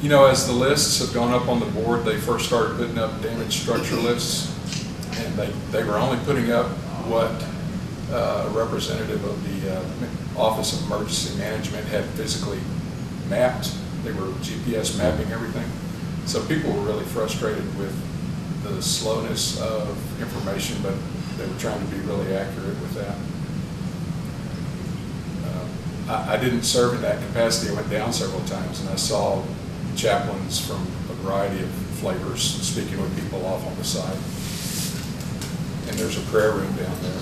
You know, as the lists have gone up on the board, they first started putting up damaged structure lists, and they were only putting up what a representative of the Office of Emergency Management had physically mapped. They were GPS mapping everything. So people were really frustrated with the slowness of information, but they were trying to be really accurate with that. I didn't serve in that capacity. I went down several times, and I saw chaplains from a variety of flavors speaking with people off on the side. And there's a prayer room down there.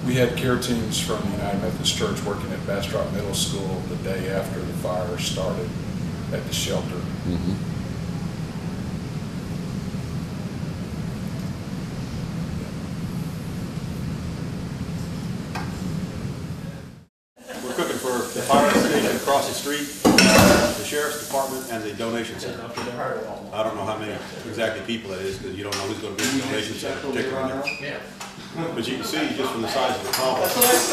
We had care teams from the United Methodist Church working at Bastrop Middle School the day after the fire started at the shelter. Mm-hmm. We're cooking for the fire station across the street, the sheriff's department, and the donation center. I don't know how many exactly people that is, because you don't know who's going to be in the donation center particularly. But you can see just from the size of the complex, it's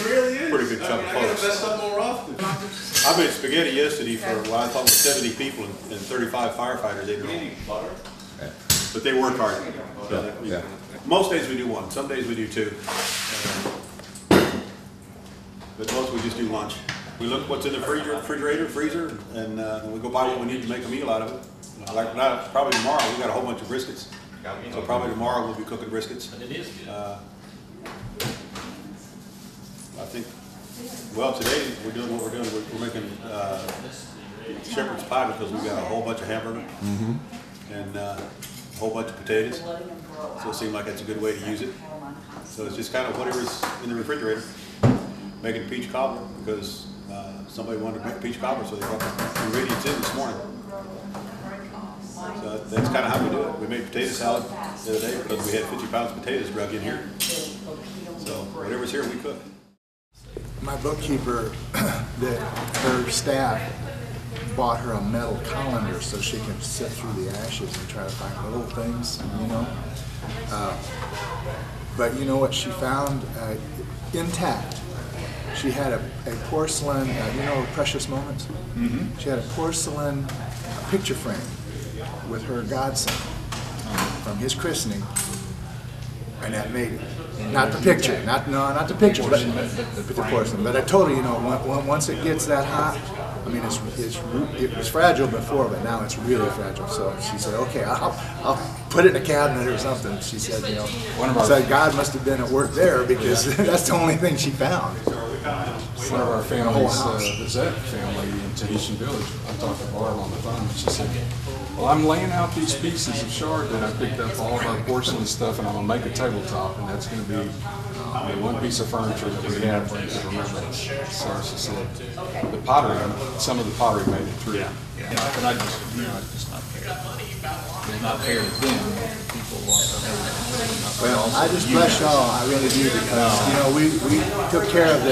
a pretty good chunk of folks. I made spaghetti yesterday for, well, I thought it was 70 people and 35 firefighters ate it all. But they work hard. Yeah. Most days we do one, some days we do two. But most we just do lunch. We look what's in the refrigerator, freezer, and we go buy what we need to make a meal out of it. Like probably tomorrow, we got a whole bunch of briskets. So probably tomorrow we'll be cooking briskets. I think, well, today we're doing what we're doing. We're making shepherd's pie because we've got a whole bunch of hamburger and a whole bunch of potatoes. So it seemed like that's a good way to use it. So it's just kind of whatever's in the refrigerator. Making peach cobbler because somebody wanted to make peach cobbler, so they brought the ingredients in this morning. So that's kind of how we do it. We made potato salad the other day because we had 50 pounds of potatoes drug in here. So whatever's here, we cook. My bookkeeper, her staff bought her a metal colander so she can sift through the ashes and try to find little things, you know. But you know what she found? Intact. She had a porcelain, you know, Precious Moments? Mm-hmm. She had a porcelain picture frame with her godson from his christening, and that made it. Not the picture, not the picture, but the porcelain. But I told her, you know, once it gets that hot, I mean, it was fragile before, but now it's really fragile. So she said, okay, I'll put it in a cabinet or something. She said, you know, so God must have been at work there because that's the only thing she found. One of our families, the Zek family in Tahitian Village, I talked to Barb on the phone, and she said, well, I'm laying out these pieces of shard that I picked up all of our porcelain stuff, and I'm going to make a tabletop, and that's going to be one piece of furniture that we have to remember. So she said, the pottery, some of the pottery made it through. But I just, you know, it's just not fair. It's not fair to them. People want to. Well, I just bless y'all, I really do, because, you know, we took care of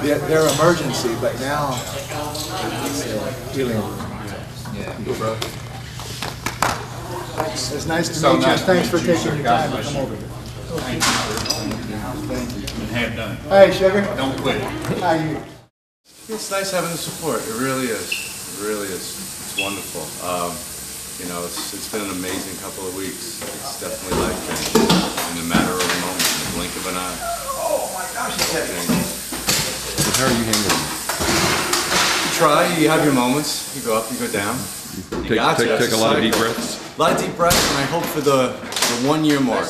their emergency, but now it's healing. Yeah. It's nice to meet you. Thanks for taking your time to come over here. Thank you. And have done. Hey, sugar. Don't quit. How you? It's nice having the support. It really is. It really is. It's wonderful. You know, it's been an amazing couple of weeks. It's definitely life-changing in a matter of a moment, in the blink of an eye. Oh my gosh, it's heavy. How are you handling it? You try. You have your moments. You go up. You go down. Take a lot of deep breaths. A lot of deep breaths, and I hope for the 1 year mark.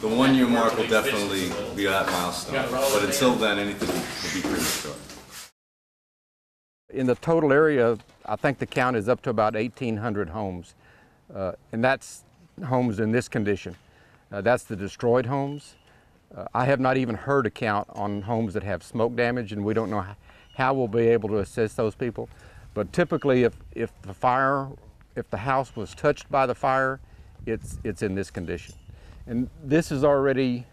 The 1 year mark will definitely be that milestone. But until then, anything will be premature. In the total area, I think the count is up to about 1,800 homes. And that's homes in this condition. That's the destroyed homes. I have not even heard a count on homes that have smoke damage, and we don't know how we'll be able to assist those people. But typically, if the house was touched by the fire, it's in this condition. And this has already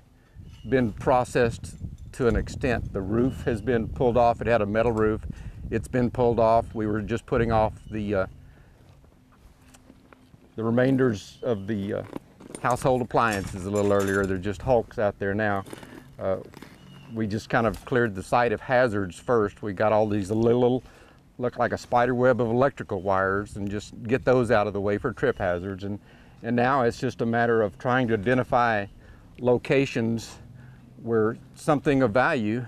been processed to an extent. The roof has been pulled off. It had a metal roof. It's been pulled off. We were just putting off the remainders of the household appliances a little earlier. They're just hulks out there now. we just kind of cleared the site of hazards first. We got all these little, look like a spider web of electrical wires, and just get those out of the way for trip hazards. And now it's just a matter of trying to identify locations where something of value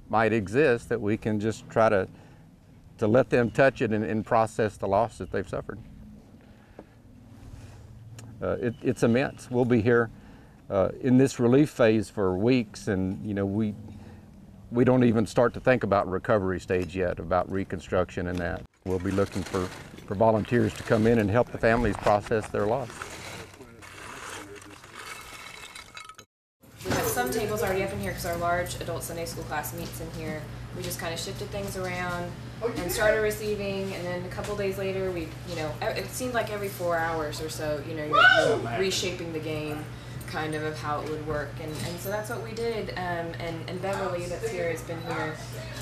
might exist that we can just try to let them touch it and process the loss that they've suffered. It's immense. We'll be here in this relief phase for weeks, and you know, we don't even start to think about recovery stage yet, about reconstruction and that. We'll be looking for volunteers to come in and help the families process their loss. We have some tables already up in here because our large adult Sunday school class meets in here. We just kind of shifted things around and started receiving, and then a couple days later, it seemed like every 4 hours or so, you're reshaping the game kind of how it would work, and so that's what we did. And Beverly, that's here, has been here.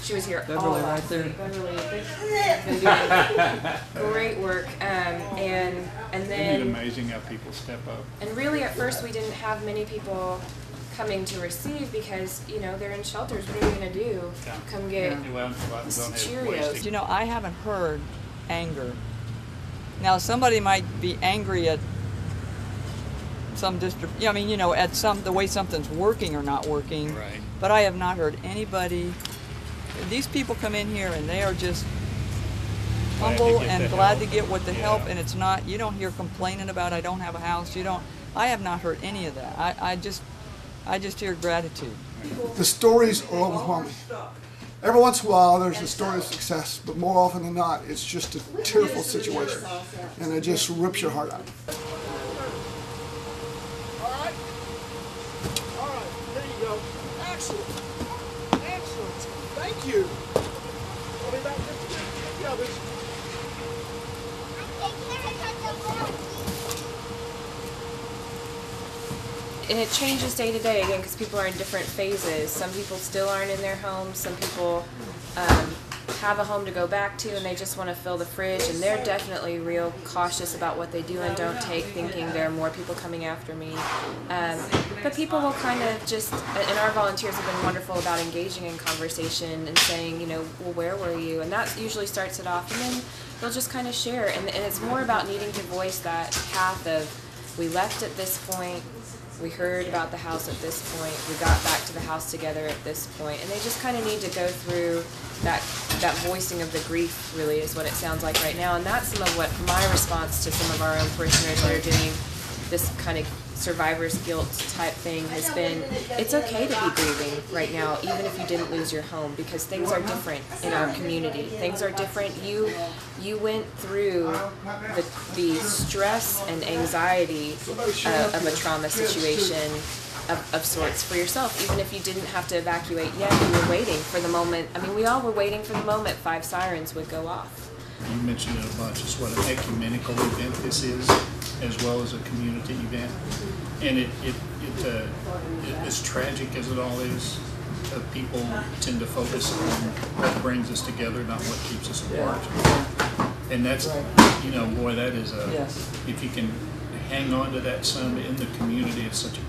She was here all last week. Beverly has been doing great work, and then Isn't it amazing how people step up? And really, at first, we didn't have many people coming to receive because they're in shelters. What are you gonna do? Come get Cheerios? You know, I haven't heard anger. Now, somebody might be angry at some district. I mean, at the way something's working or not working. Right. But I have not heard anybody. These people come in here and they are just humble and glad to get what the help. And it's not. You don't hear complaining about I don't have a house. You don't. I have not heard any of that. I just hear gratitude. The stories are overwhelming. Every once in a while there's a story of success, but more often than not it's just a tearful situation, and it just rips your heart out. Alright, there you go. Excellent. Excellent. Thank you. I'll be back with the others. And it changes day to day, again, because people are in different phases. Some people still aren't in their homes. Some people have a home to go back to, and they just want to fill the fridge. And they're definitely real cautious about what they do and don't take, thinking there are more people coming after me. But people will kind of just, and our volunteers have been wonderful about engaging in conversation and saying, well, where were you? And that usually starts it off. And then they'll just kind of share. And it's more about needing to voice that path of, we left at this point, we heard about the house at this point, we got back to the house together at this point, and they just kind of need to go through that voicing of the grief, really, is what it sounds like right now. And that's some of what my response to some of our own parishioners that are doing this kind of survivor's guilt type thing has been, it's okay to be grieving right now, even if you didn't lose your home, because things are different in our community. Things are different. You went through the stress and anxiety of a trauma situation of sorts for yourself, even if you didn't have to evacuate yet. You were waiting for the moment. I mean, we all were waiting for the moment 5 sirens would go off. You mentioned it a bunch. It's what an ecumenical event this is, as well as a community event. And as tragic as it all is, people tend to focus on what brings us together, not what keeps us apart. And that's, boy, that is if you can hang on to that some in the community, it's such a